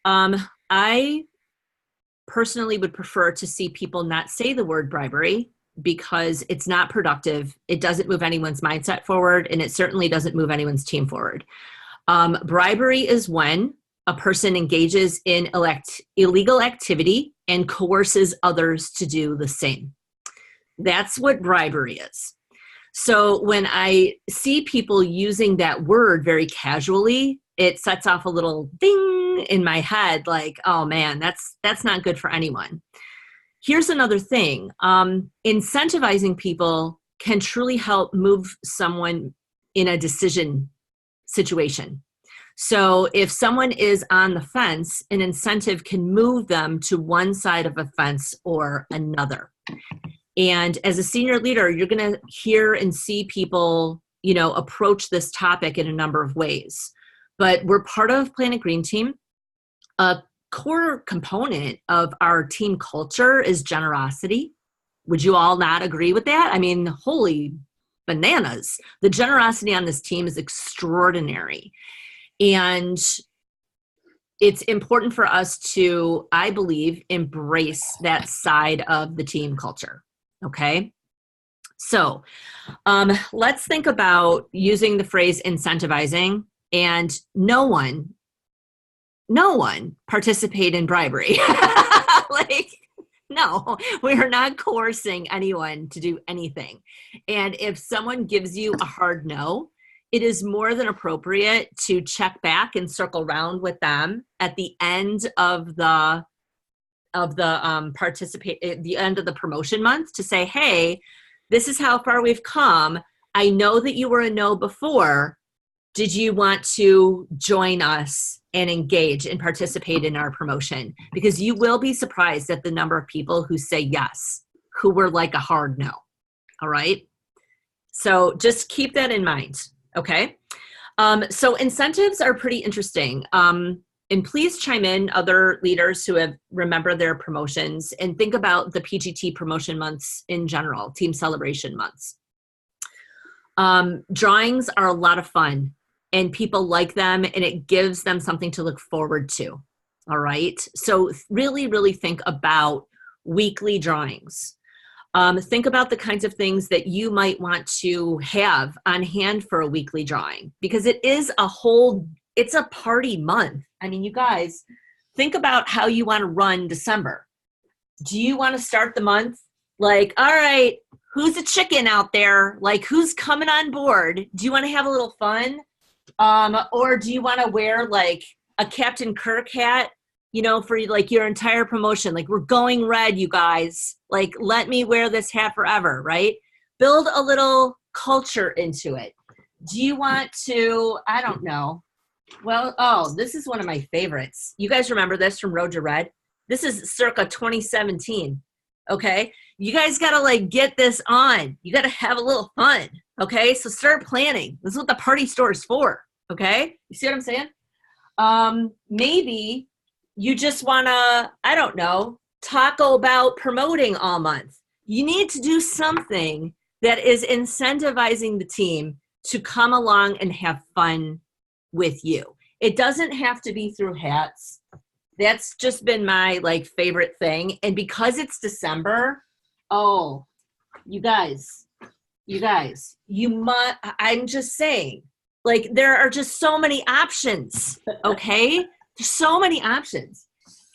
I personally would prefer to see people not say the word bribery, because it's not productive. It doesn't move anyone's mindset forward, and it certainly doesn't move anyone's team forward. Bribery is when a person engages in illegal activity and coerces others to do the same. That's what bribery is. So when I see people using that word very casually, it sets off a little ding in my head, like, oh man, that's not good for anyone. Here's another thing. Incentivizing people can truly help move someone in a decision situation. So if someone is on the fence, an incentive can move them to one side of a fence or another. And as a senior leader, you're going to hear and see people, you know, approach this topic in a number of ways. But we're part of Planet Green Team. A core component of our team culture is generosity. Would you all not agree with that? I mean, holy bananas. The generosity on this team is extraordinary. And it's important for us to, I believe, embrace that side of the team culture. Okay. So let's think about using the phrase incentivizing, and no one participate in bribery. Like, no, we are not coercing anyone to do anything. And if someone gives you a hard no, it is more than appropriate to check back and circle around with them at the end of the end of the promotion month to say, hey, this is how far we've come. I know that you were a no before. Did you want to join us and engage and participate in our promotion? Because you will be surprised at the number of people who say yes, who were like a hard no. All right. So just keep that in mind. Okay. So incentives are pretty interesting. And please chime in, other leaders who have remembered their promotions, and think about the PGT promotion months in general, team celebration months. Drawings are a lot of fun, and people like them, and it gives them something to look forward to. All right. So really, really think about weekly drawings. Think about the kinds of things that you might want to have on hand for a weekly drawing, because it is it's a party month. I mean, you guys, think about how you want to run December. Do you want to start the month like, all right, who's a chicken out there? Like, who's coming on board? Do you want to have a little fun? Or do you want to wear like a Captain Kirk hat, you know, for like your entire promotion? Like, we're going red, you guys. Like, let me wear this hat forever, right? Build a little culture into it. Do you want to, I don't know. Well, oh, this is one of my favorites. You guys remember this from Road to Red? This is circa 2017. Okay. You guys got to like get this on. You got to have a little fun. Okay. So start planning. This is what the party store is for. Okay. You see what I'm saying? Maybe you just want to, I don't know, talk about promoting all month. You need to do something that is incentivizing the team to come along and have fun with you. It doesn't have to be through hats. That's just been my like favorite thing. And because it's December, oh, you guys, I'm just saying, like, there are just so many options. Okay. There's so many options.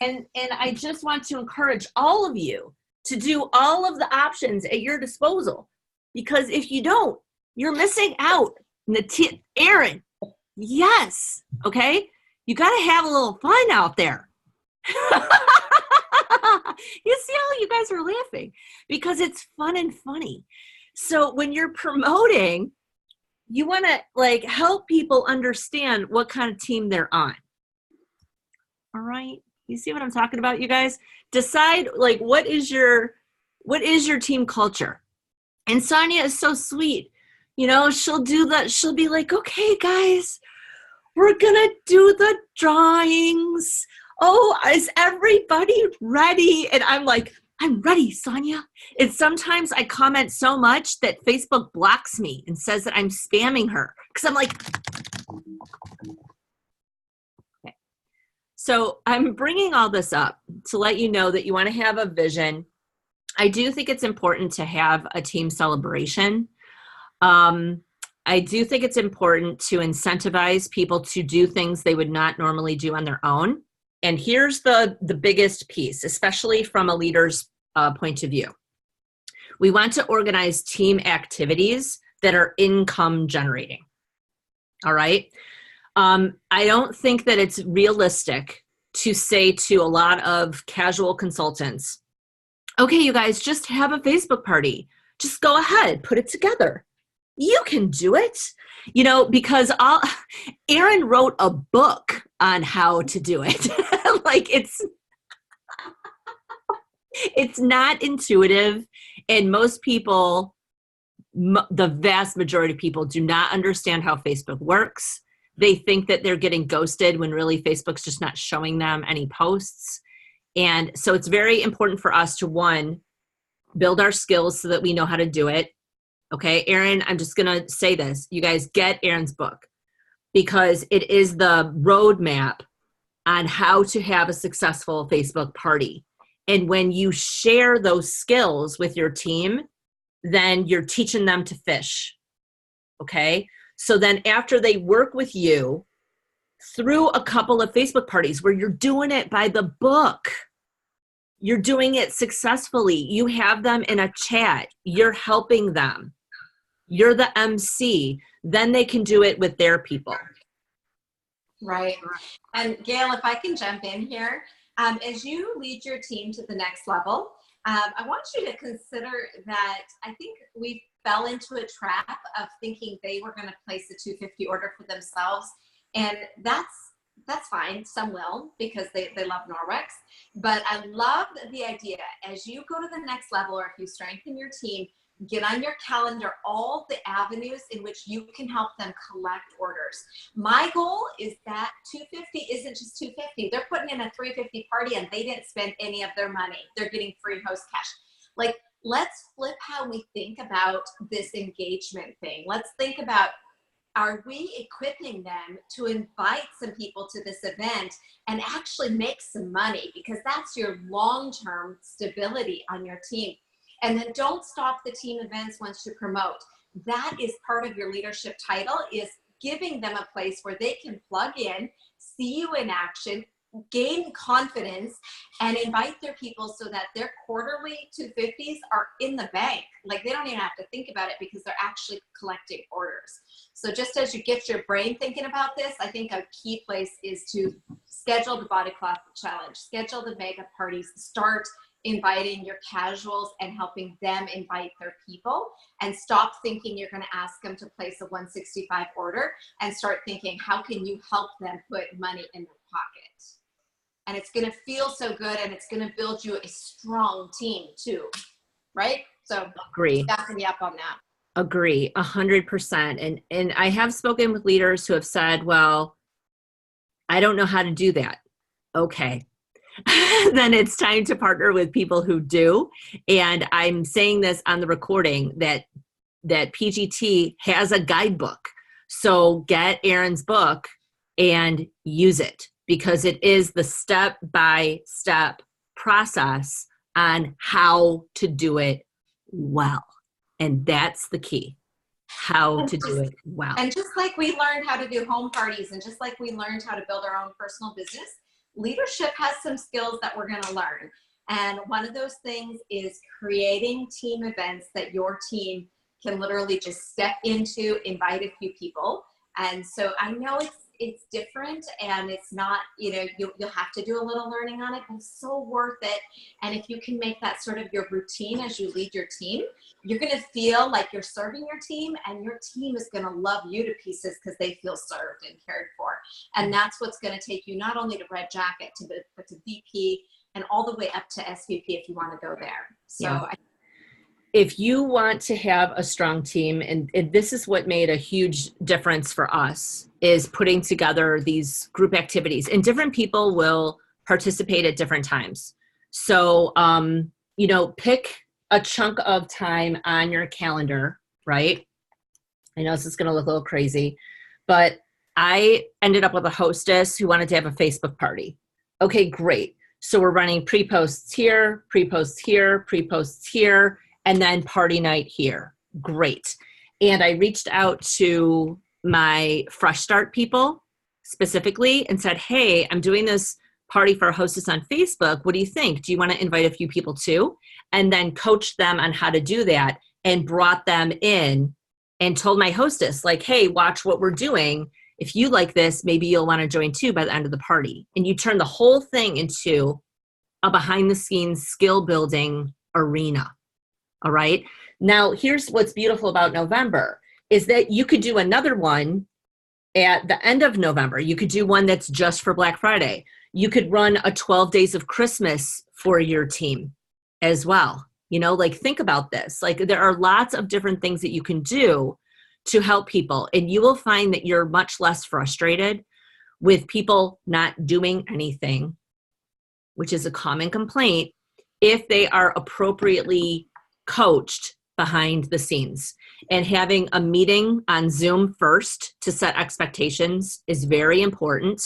And I just want to encourage all of you to do all of the options at your disposal, because if you don't, you're missing out. Erin, yes, okay? You got to have a little fun out there. You see how you guys are laughing? Because it's fun and funny. So when you're promoting, you want to like help people understand what kind of team they're on. All right? You see what I'm talking about, you guys? Decide like what is your team culture? And Sonia is so sweet. You know, she'll be like, okay, guys, we're gonna do the drawings. Oh, is everybody ready? And I'm like, I'm ready, Sonia. And sometimes I comment so much that Facebook blocks me and says that I'm spamming her. Because I'm like, okay. So I'm bringing all this up to let you know that you want to have a vision. I do think it's important to have a team celebration. I do think it's important to incentivize people to do things they would not normally do on their own. And here's the biggest piece, especially from a leader's point of view. We want to organize team activities that are income generating. All right. I don't think that it's realistic to say to a lot of casual consultants, okay, you guys, just have a Facebook party. Just go ahead, put it together. You can do it, you know, because Erin wrote a book on how to do it. Like it's not intuitive, and most people, the vast majority of people, do not understand how Facebook works. They think that they're getting ghosted when really Facebook's just not showing them any posts. And so it's very important for us to, one, build our skills so that we know how to do it. Okay, Erin, I'm just going to say this. You guys get Erin's book because it is the roadmap on how to have a successful Facebook party. And when you share those skills with your team, then you're teaching them to fish. Okay, so then after they work with you through a couple of Facebook parties where you're doing it by the book, you're doing it successfully, you have them in a chat, you're helping them, you're the MC, then they can do it with their people. Right. And Gail, if I can jump in here, as you lead your team to the next level, I want you to consider that I think we fell into a trap of thinking they were going to place a 250 order for themselves. And that's fine. Some will because they love Norwex. But I love the idea as you go to the next level, or if you strengthen your team, get on your calendar all the avenues in which you can help them collect orders. My goal is that 250 isn't just 250. They're putting in a 350 party and they didn't spend any of their money. They're getting free host cash. Like, let's flip how we think about this engagement thing. Let's think about, are we equipping them to invite some people to this event and actually make some money? Because that's your long-term stability on your team. And then don't stop the team events once you promote. That is part of your leadership title, is giving them a place where they can plug in, see you in action, gain confidence, and invite their people so that their quarterly 250s are in the bank. Like, they don't even have to think about it because they're actually collecting orders. So just as you get your brain thinking about this, I think a key place is to schedule the body cloth challenge, schedule the mega parties, start inviting your casuals and helping them invite their people, and stop thinking you're going to ask them to place a 165 order and start thinking, how can you help them put money in their pocket? And it's going to feel so good, and it's going to build you a strong team too, right? So agree. Backing you up on that. Agree 100%. And I have spoken with leaders who have said, well, I don't know how to do that. Okay. Then it's time to partner with people who do. And I'm saying this on the recording that PGT has a guidebook. So get Erin's book and use it, because it is the step-by-step process on how to do it well. And that's the key, how to do it well. And just like we learned how to do home parties, and just like we learned how to build our own personal business, leadership has some skills that we're going to learn. And one of those things is creating team events that your team can literally just step into, invite a few people. And so I know it's different, and it's not, you'll have to do a little learning on it, but it's so worth it. And if you can make that sort of your routine as you lead your team, you're going to feel like you're serving your team, and your team is going to love you to pieces because they feel served and cared for. And that's what's going to take you not only to Red Jacket, but to VP and all the way up to SVP if you want to go there. So yeah. If you want to have a strong team, and this is what made a huge difference for us, is putting together these group activities, and different people will participate at different times. So, pick a chunk of time on your calendar, right? I know this is going to look a little crazy, but I ended up with a hostess who wanted to have a Facebook party. Okay, great. So we're running pre-posts here, pre-posts here, pre-posts here, and then party night here. Great. And I reached out to my Fresh Start people specifically and said, hey, I'm doing this party for a hostess on Facebook. What do you think? Do you want to invite a few people too? And then coach them on how to do that, and brought them in and told my hostess, like, hey, watch what we're doing. If you like this, maybe you'll want to join too by the end of the party. And you turn the whole thing into a behind the scenes skill building arena. All right. Now, here's what's beautiful about November is that you could do another one at the end of November. You could do one that's just for Black Friday. You could run a 12 days of Christmas for your team as well. Think about this. There are lots of different things that you can do to help people. And you will find that you're much less frustrated with people not doing anything, which is a common complaint, if they are appropriately coached behind the scenes. And having a meeting on Zoom first to set expectations is very important.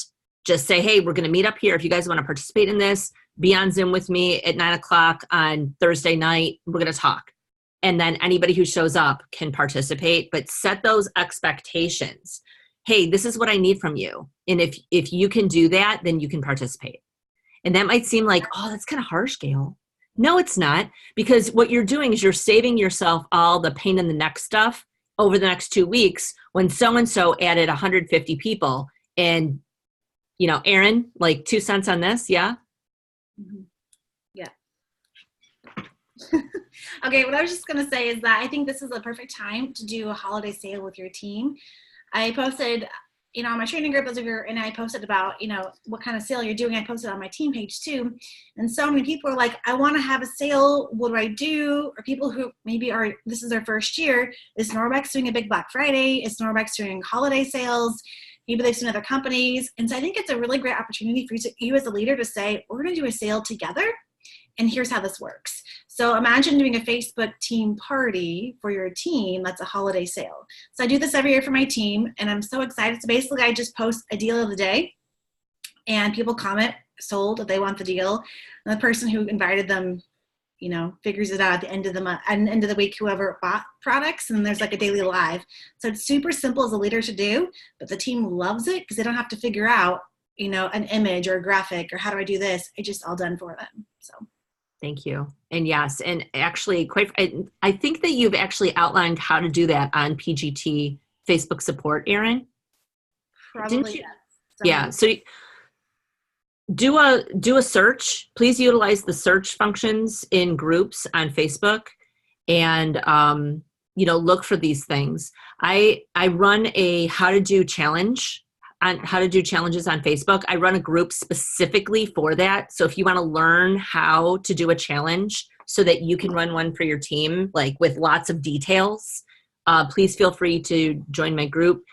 Just say, hey, we're going to meet up here. If you guys want to participate in this, be on Zoom with me at 9:00 on Thursday night. We're going to talk. And then anybody who shows up can participate, but set those expectations. Hey, this is what I need from you. And if you can do that, then you can participate. And that might seem like, oh, that's kind of harsh, Gail. No, it's not, because what you're doing is you're saving yourself all the pain in the neck stuff over the next 2 weeks when so-and-so added 150 people. And, Erin, 2 cents on this, yeah? Mm-hmm. Yeah. Okay, what I was just going to say is that I think this is a perfect time to do a holiday sale with your team. I posted, on my training group, and I posted about, what kind of sale you're doing. I posted on my team page too. And so many people are like, I want to have a sale. What do I do? Or people who maybe this is their first year. Is Norbex doing a big Black Friday? Is Norbex doing holiday sales? Maybe they've seen other companies. And so I think it's a really great opportunity for you as a leader to say, we're going to do a sale together. And here's how this works. So imagine doing a Facebook team party for your team that's a holiday sale. So I do this every year for my team, and I'm so excited. So basically, I just post a deal of the day, and people comment sold if they want the deal. And the person who invited them, figures it out at the end of the month, and end of the week, whoever bought products, and there's like a daily live. So it's super simple as a leader to do, but the team loves it because they don't have to figure out, an image or a graphic or how do I do this. It's just all done for them. So. Thank you. And yes, and actually I think that you've actually outlined how to do that on PGT Facebook support, Erin. Probably, yes. Yeah. So do a search. Please utilize the search functions in groups on Facebook, and look for these things. I run a how to do challenge on how to do challenges on Facebook. I run a group specifically for that. So if you want to learn how to do a challenge so that you can run one for your team, with lots of details, please feel free to join my group.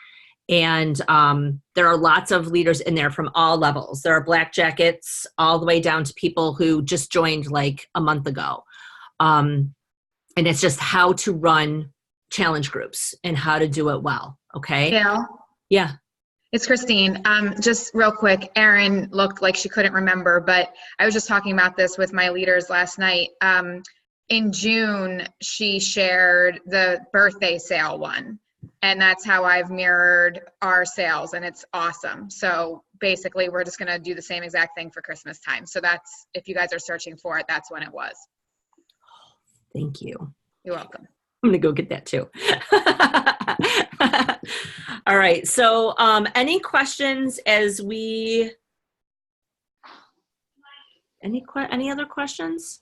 And there are lots of leaders in there from all levels. There are Black Jackets all the way down to people who just joined a month ago. And it's just how to run challenge groups and how to do it well. Okay. Gail? Yeah. It's Christine. Just real quick, Erin looked like she couldn't remember, but I was just talking about this with my leaders last night. In June, she shared the birthday sale one. And that's how I've mirrored our sales, and it's awesome. So basically we're just going to do the same exact thing for Christmas time. So that's, if you guys are searching for it, that's when it was. Thank you. You're welcome. I'm going to go get that too. All right. So any questions as we, any other questions?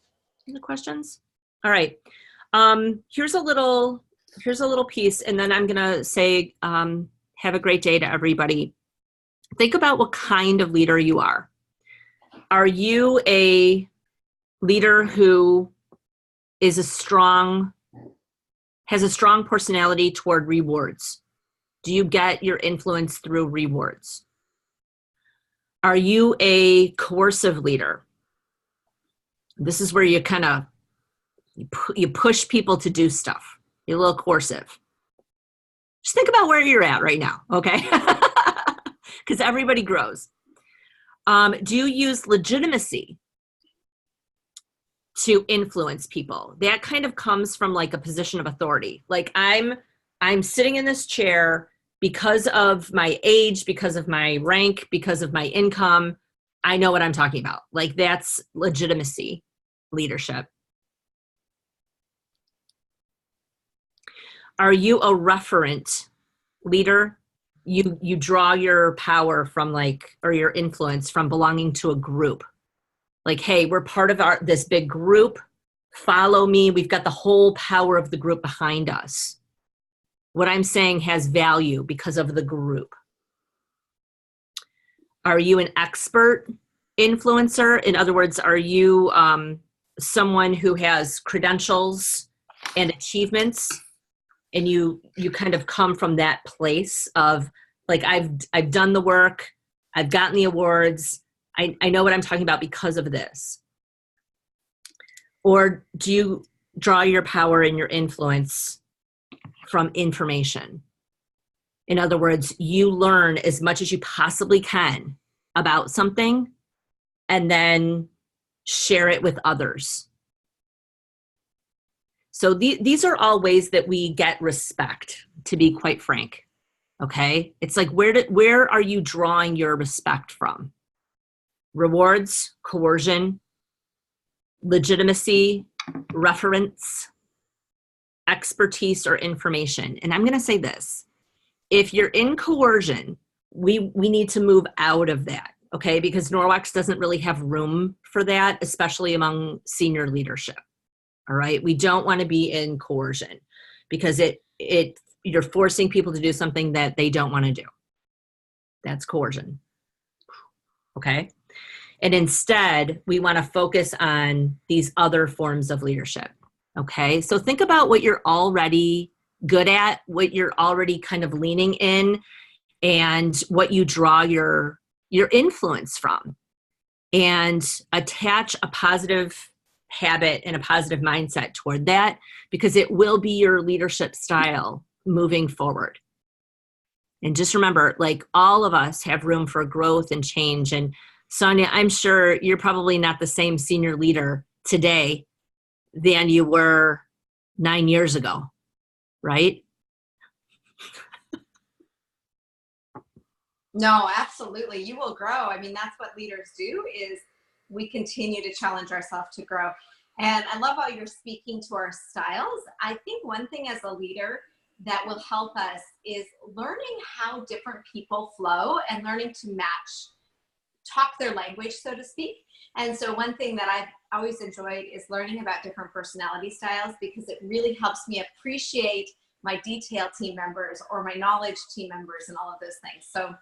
Any questions? All right. Here's a little piece, and then I'm going to say, have a great day to everybody. Think about what kind of leader you are. Are you a leader who is has a strong personality toward rewards? Do you get your influence through rewards? Are you a coercive leader? This is where you kind of, you push people to do stuff. You're a little coercive. Just think about where you're at right now, okay? Because everybody grows. Do you use legitimacy to influence people? That kind of comes from like a position of authority. Like I'm sitting in this chair because of my age, because of my rank, because of my income. I know what I'm talking about. Like that's legitimacy, leadership. Are you a referent leader? You draw your power from like, or your influence from belonging to a group. Like, hey, we're part of this big group. Follow me. We've got the whole power of the group behind us. What I'm saying has value because of the group. Are you an expert influencer? In other words, are you someone who has credentials and achievements, and you kind of come from that place of like, I've done the work, I've gotten the awards, I know what I'm talking about because of this? Or do you draw your power and your influence from information? In other words, you learn as much as you possibly can about something and then share it with others. So these are all ways that we get respect, to be quite frank. Okay? It's like, where are you drawing your respect from? Rewards, coercion, legitimacy, reference, expertise, or information. And I'm going to say this. If you're in coercion, we need to move out of that, okay? Because Norwalks doesn't really have room for that, especially among senior leadership. All right? We don't want to be in coercion because you're forcing people to do something that they don't want to do. That's coercion. Okay? And instead, we want to focus on these other forms of leadership. Okay? So think about what you're already good at, what you're already kind of leaning in, and what you draw your influence from. And attach a positive habit and a positive mindset toward that, because it will be your leadership style moving forward. And just remember, like, all of us have room for growth and change. And Sonia, I'm sure you're probably not the same senior leader today than you were 9 years ago, right? No, absolutely. You will grow. I mean, that's what leaders do, is we continue to challenge ourselves to grow. And I love how you're speaking to our styles. I think one thing as a leader that will help us is learning how different people flow and learning to talk their language, so to speak. And so one thing that I've always enjoyed is learning about different personality styles, because it really helps me appreciate my detail team members or my knowledge team members and all of those things. So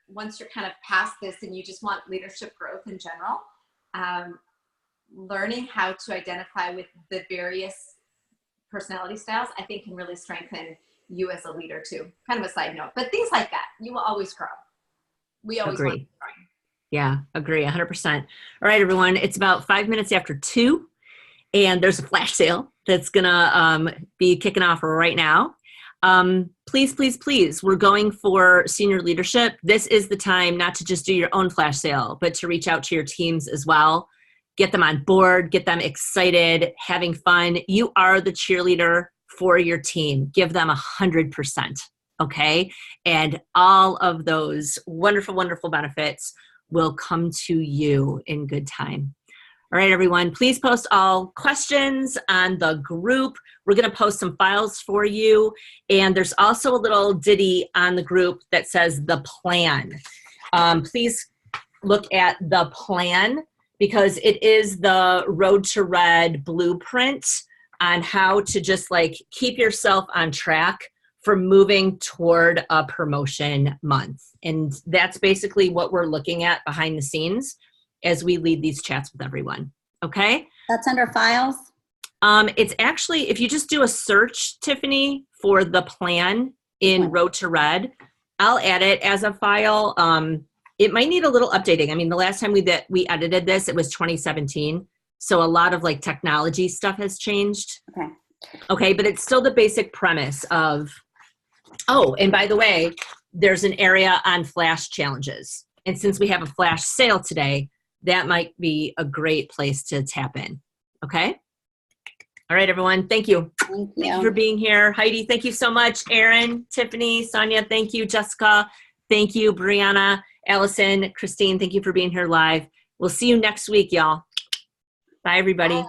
once you're kind of past this and you just want leadership growth in general, learning how to identify with the various personality styles, I think, can really strengthen you as a leader too. Kind of a side note, but things like that, you will always grow. We always want to be growing. Yeah, agree, 100%. All right, everyone, it's about 5 minutes after 2, and there's a flash sale that's gonna be kicking off right now. Please, please, please, we're going for senior leadership. This is the time not to just do your own flash sale, but to reach out to your teams as well. Get them on board, get them excited, having fun. You are the cheerleader for your team. Give them 100%. Okay. And all of those wonderful, wonderful benefits will come to you in good time. All right, everyone, please post all questions on the group. We're going to post some files for you. And there's also a little ditty on the group that says the plan. Please look at the plan because it is the Road to Red blueprint on how to just like keep yourself on track for moving toward a promotion month. And that's basically what we're looking at behind the scenes as we lead these chats with everyone. Okay? That's under files? It's actually, if you just do a search, Tiffany, for the plan in Road to Red, I'll add it as a file. It might need a little updating. I mean, the last time we edited this, it was 2017. So a lot of like technology stuff has changed. Okay. Okay, but it's still the basic premise of, oh, and by the way, there's an area on flash challenges. And since we have a flash sale today, that might be a great place to tap in. Okay? All right, everyone. Thank you. Thank Thank you for being here. Heidi, thank you so much. Erin, Tiffany, Sonia, thank you. Jessica, thank you. Brianna, Allison, Christine, thank you for being here live. We'll see you next week, y'all. Bye, everybody. Bye.